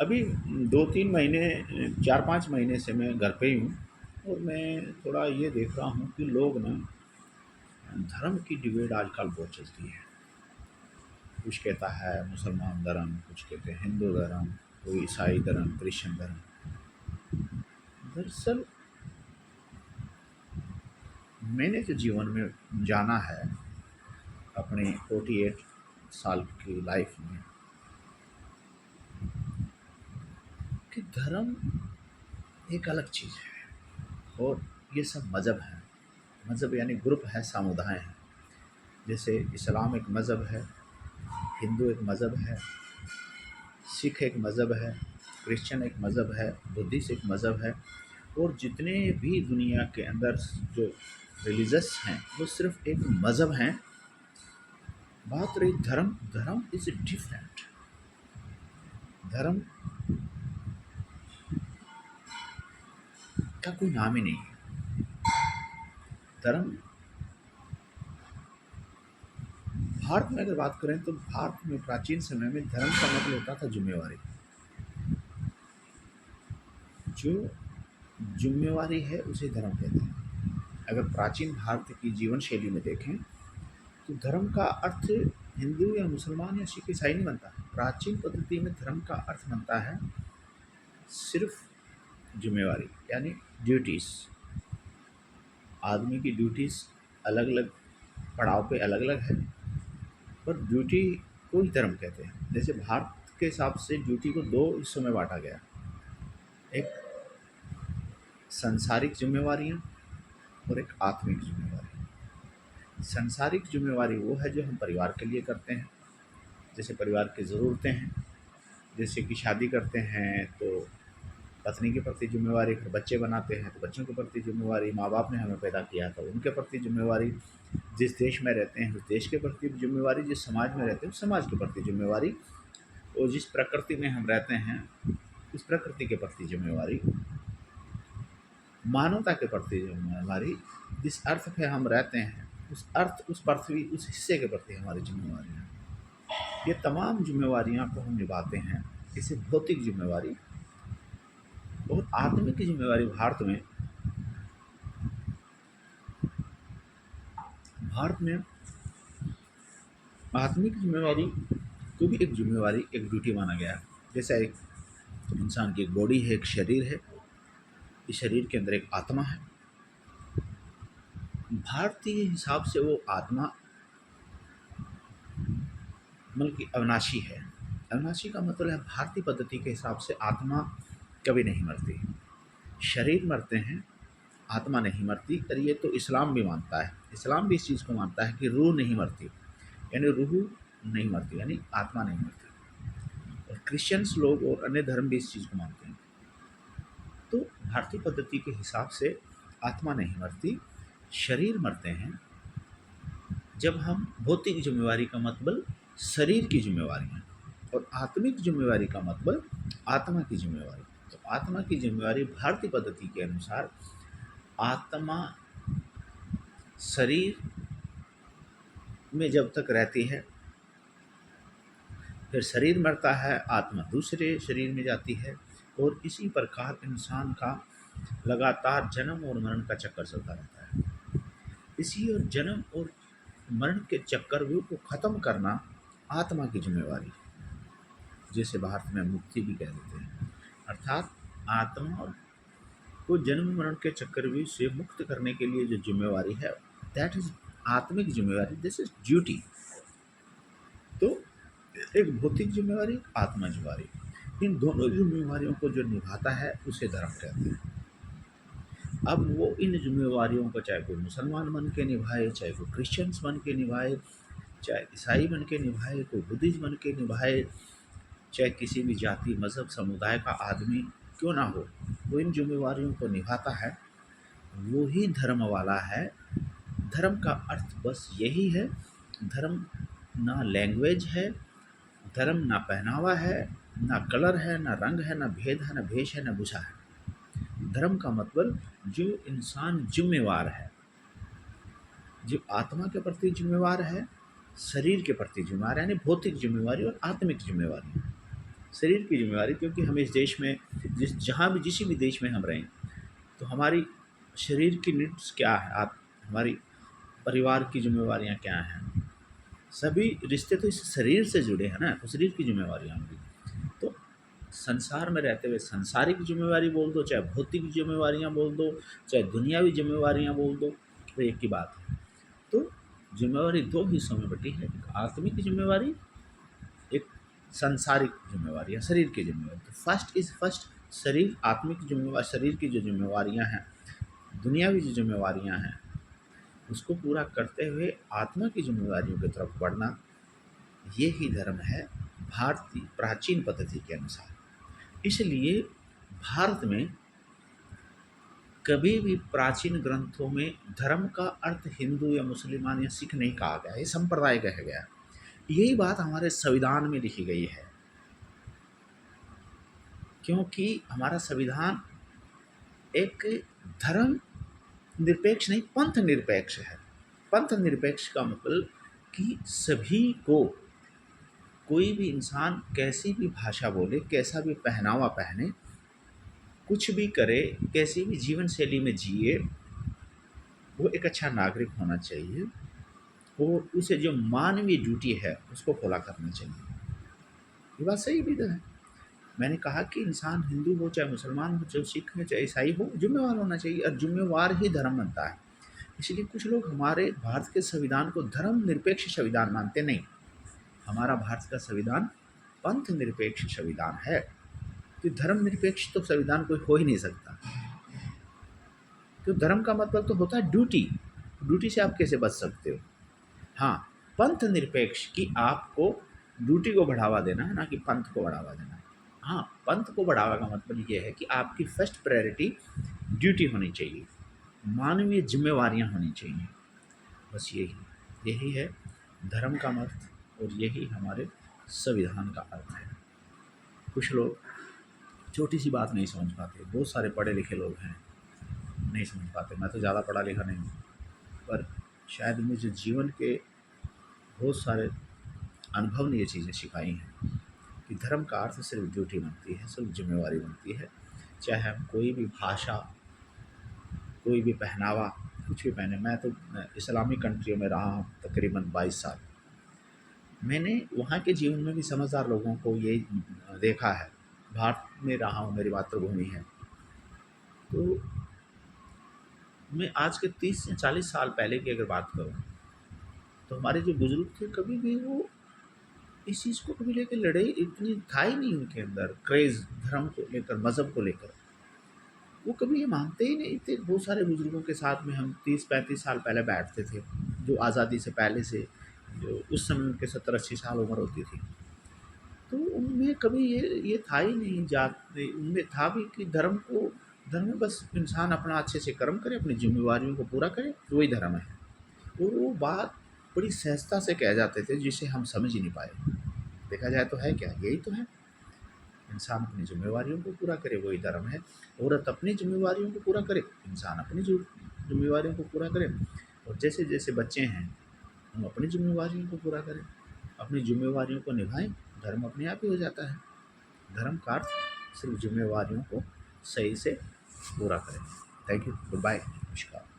अभी 2-3 महीने 4-5 महीने से मैं घर पे ही हूँ और मैं थोड़ा ये देख रहा हूँ कि लोग ना धर्म की डिबेट आजकल बहुत चलती है। कुछ कहता है मुसलमान धर्म, कुछ कहते हैं हिंदू धर्म, कोई ईसाई धर्म, क्रिश्चियन धर्म। दरअसल मैंने जो जीवन में जाना है अपने 48 साल की लाइफ में कि धर्म एक अलग चीज़ है और ये सब मज़हब है। मज़हब यानी ग्रुप है, समुदाय है। जैसे इस्लाम एक मज़हब है, हिंदू एक मज़हब है, सिख एक मज़हब है, क्रिश्चियन एक मज़हब है, बुद्धिस्ट एक मज़हब है और जितने भी दुनिया के अंदर जो रिलीजस हैं वो सिर्फ एक मज़हब हैं। बात रही धर्म, धर्म इज़ डिफरेंट। धर्म का कोई नाम ही नहीं है। धर्म भारत में अगर बात करें तो भारत में प्राचीन समय में धर्म का मतलब होता था जिम्मेवारी। जो जिम्मेवारी है उसे धर्म कहते हैं। अगर प्राचीन भारत की जीवन शैली में देखें तो धर्म का अर्थ हिंदू या मुसलमान या सिख ईसाई नहीं बनता। प्राचीन पद्धति में धर्म का अर्थ बनता है सिर्फ जिम्मेवारी यानी ड्यूटीज़। आदमी की ड्यूटीज़ अलग अलग पड़ाव पे अलग अलग है पर ड्यूटी को ही धर्म कहते हैं। जैसे भारत के हिसाब से ड्यूटी को दो हिस्सों में बांटा गया। एक सांसारिक जिम्मेवारियाँ और एक आत्मिक जिम्मेवारी। सांसारिक जिम्मेवारी वो है जो हम परिवार के लिए करते हैं। जैसे परिवार की ज़रूरतें हैं, जैसे कि शादी करते हैं तो पत्नी के प्रति जिम्मेवारी, फिर बच्चे बनाते हैं तो बच्चों के प्रति जिम्मेवारी, माँ बाप ने हमें पैदा किया तो उनके प्रति जिम्मेवारी, जिस देश में रहते हैं उस देश के प्रति जिम्मेवारी, जिस समाज में रहते हैं उस समाज के प्रति जिम्मेवारी और जिस प्रकृति में हम रहते हैं उस प्रकृति के प्रति जिम्मेवारी, मानवता के प्रति जिम्मेवारी, जिस अर्थ पे हम रहते हैं उस अर्थ, उस पृथ्वी, उस हिस्से के प्रति हमारी जिम्मेवारी है। ये तमाम जिम्मेवारियाँ को हम निभाते हैं। इसे भौतिक जिम्मेवारी और आत्मिक की जिम्मेवारी भारत में आत्मिक जिम्मेवारी को भी एक जिम्मेवारी, एक ड्यूटी माना गया है। जैसा एक इंसान की एक बॉडी है, एक शरीर है, इस शरीर के अंदर एक आत्मा है। भारतीय हिसाब से वो आत्मा मतलब कि अविनाशी है। अविनाशी का मतलब है भारतीय पद्धति के हिसाब से आत्मा कभी नहीं मरती। शरीर मरते हैं, आत्मा नहीं मरती। और ये तो इस्लाम भी मानता है। इस्लाम भी इस चीज़ को मानता है कि रूह नहीं मरती, यानी रूह नहीं मरती यानी आत्मा नहीं मरती। और क्रिश्चियंस लोग और अन्य धर्म भी इस चीज़ को मानते हैं। तो भारतीय पद्धति के हिसाब से आत्मा नहीं मरती, शरीर मरते हैं। जब हम भौतिक जिम्मेवारी का मतलब शरीर की जिम्मेवारी है और आत्मिक जिम्मेवारी का मतलब आत्मा की जिम्मेवारी। तो आत्मा की जिम्मेवारी भारतीय पद्धति के अनुसार आत्मा शरीर में जब तक रहती है, फिर शरीर मरता है, आत्मा दूसरे शरीर में जाती है और इसी प्रकार इंसान का लगातार जन्म और मरण का चक्कर चलता रहता है। इसी और जन्म और मरण के चक्रव्यूह को ख़त्म करना आत्मा की जिम्मेवारी, जिसे भारत में मुक्ति भी कह देते हैं। अर्थात आत्मा को जन्म मरण के चक्रव्यूह से मुक्त करने के लिए जो जिम्मेवारी है दैट इज आत्मिक जिम्मेवारी, दिस इज ड्यूटी। तो एक भौतिक जिम्मेवारी, आत्मा जिम्मेवारी, इन दोनों जिम्मेवारियों को जो निभाता है उसे धर्म कहते हैं। अब वो इन जिम्मेवारियों को चाहे कोई मुसलमान बन के निभाए, चाहे कोई क्रिश्चियंस बन के निभाए, चाहे ईसाई बन के निभाए, कोई बुद्धिस्ट बन के निभाए, चाहे किसी भी जाति मज़हब समुदाय का आदमी क्यों ना हो, वो इन जिम्मेवारियों को निभाता है, वो ही धर्म वाला है। धर्म का अर्थ बस यही है। धर्म ना लैंग्वेज है, धर्म ना पहनावा है, ना कलर है, ना रंग है, ना भेद है, ना भेष है, ना भूषा है। धर्म का मतलब जो इंसान जिम्मेवार है, जो आत्मा के प्रति जिम्मेवार है, शरीर के प्रति जिम्मेवार है, यानी भौतिक जिम्मेवारी और आत्मिक जिम्मेवारी। शरीर की जिम्मेवारी, क्योंकि हम इस देश में जहाँ भी जिस भी देश में हम रहें, तो हमारी शरीर की नीड्स क्या है, आप हमारी परिवार की जिम्मेवारियाँ क्या हैं। सभी रिश्ते तो इस शरीर से जुड़े हैं ना, तो शरीर की जिम्मेवारियाँ होंगी। तो संसार में रहते हुए संसारिक जिम्मेवारी बोल दो, चाहे भौतिक जिम्मेवारियाँ बोल दो, चाहे दुनियावी जिम्मेवारियाँ बोल दो, तो एक ही बात है। तो जिम्मेवारी दो हिस्सों में बटी है, एक आत्मिक जिम्मेवारी, एक सांसारिक जिम्मेवारी या शरीर की जिम्मेवारी। तो फर्स्ट इज फर्स्ट, शरीर आत्मिक जिम्मेवारी, शरीर की जो जिम्मेवारियां हैं, दुनियावी जो जिम्मेवारियां हैं, उसको पूरा करते हुए आत्मा की जिम्मेवारियों की तरफ बढ़ना, ये ही धर्म है भारतीय प्राचीन पद्धति के अनुसार। इसलिए भारत में कभी भी प्राचीन ग्रंथों में धर्म का अर्थ हिंदू या मुसलमान या सिख नहीं कहा गया, ये संप्रदाय कहा गया है। यही बात हमारे संविधान में लिखी गई है, क्योंकि हमारा संविधान एक धर्म निरपेक्ष नहीं, पंथ निरपेक्ष है। पंथ निरपेक्ष का मतलब कि सभी को, कोई भी इंसान कैसी भी भाषा बोले, कैसा भी पहनावा पहने, कुछ भी करे, कैसी भी जीवन शैली में जिए, वो एक अच्छा नागरिक होना चाहिए और उसे जो मानवीय ड्यूटी है उसको पूरा करना चाहिए। ये बात सही भी तो है। मैंने कहा कि इंसान हिंदू हो, चाहे मुसलमान हो, चाहे सिख हो, चाहे ईसाई हो, जिम्मेवार होना चाहिए, और जिम्मेवार ही धर्म बनता है। इसलिए कुछ लोग हमारे भारत के संविधान को धर्म निरपेक्ष संविधान मानते नहीं। हमारा भारत का संविधान पंथ निरपेक्ष संविधान है। तो धर्म निरपेक्ष तो संविधान कोई हो ही नहीं सकता। तो धर्म का मतलब तो होता है ड्यूटी। ड्यूटी से आप कैसे बच सकते हो? हाँ, पंथ निरपेक्ष कि आपको ड्यूटी को बढ़ावा देना है, ना कि पंथ को बढ़ावा देना है। हाँ, पंथ को बढ़ावा का मतलब ये है कि आपकी फर्स्ट प्रायोरिटी ड्यूटी होनी चाहिए, मानवीय जिम्मेवारियाँ होनी चाहिए। बस यही यही है धर्म का अर्थ, और यही हमारे संविधान का अर्थ है। कुछ लोग छोटी सी बात नहीं समझ पाते, बहुत सारे पढ़े लिखे लोग हैं, नहीं समझ पाते। मैं तो ज़्यादा पढ़ा लिखा नहीं हूँ, पर शायद मुझे जीवन के बहुत सारे अनुभव ने ये चीज़ें सिखाई हैं कि धर्म का अर्थ सिर्फ ड्यूटी बनती है, सिर्फ जिम्मेवारी बनती है। चाहे हम कोई भी भाषा, कोई भी पहनावा, कुछ भी पहने। मैं तो इस्लामिक कंट्रियों में रहा हूँ तकरीबन 22 साल। मैंने वहाँ के जीवन में भी समझदार लोगों को ये देखा है। भारत में रहा हूँ, मेरी मातृभूमि है। तो मैं आज के 30 से 40 साल पहले की अगर बात करूँ, तो हमारे जो बुजुर्ग थे, कभी भी वो इस चीज़ को कभी लेकर लड़े, इतनी था ही नहीं उनके अंदर क्रेज़ धर्म को लेकर, मज़हब को लेकर। वो कभी ये मानते ही नहीं थे। बहुत सारे बुजुर्गों के साथ में हम 30-35 साल पहले बैठते थे, जो आज़ादी से पहले से, जो उस समय उनके 70-80 साल उम्र होती थी। तो उनमें कभी ये था ही नहीं, जात उनमें था भी कि धर्म में बस इंसान अपना अच्छे से कर्म करे, अपनी जिम्मेवारियों को पूरा करे, तो वही धर्म है। और वो बात बड़ी सहजता से कह जाते थे, जिसे हम समझ ही नहीं पाए। देखा जाए तो है क्या, यही तो है। इंसान अपनी जिम्मेवारियों को पूरा करे, वही धर्म है। औरत अपनी जिम्मेवारियों को पूरा करे, इंसान अपनी जिम्मेवारियों को पूरा करे। और जैसे जैसे बच्चे हैं, हम अपनी जिम्मेवारियों को पूरा करें, अपनी जिम्मेवारियों को निभाएं, धर्म अपने आप ही हो जाता है। धर्म का अर्थ सिर्फ जिम्मेवारियों को सही से पूरा करें। थैंक यू, गुड बाय, नमस्कार।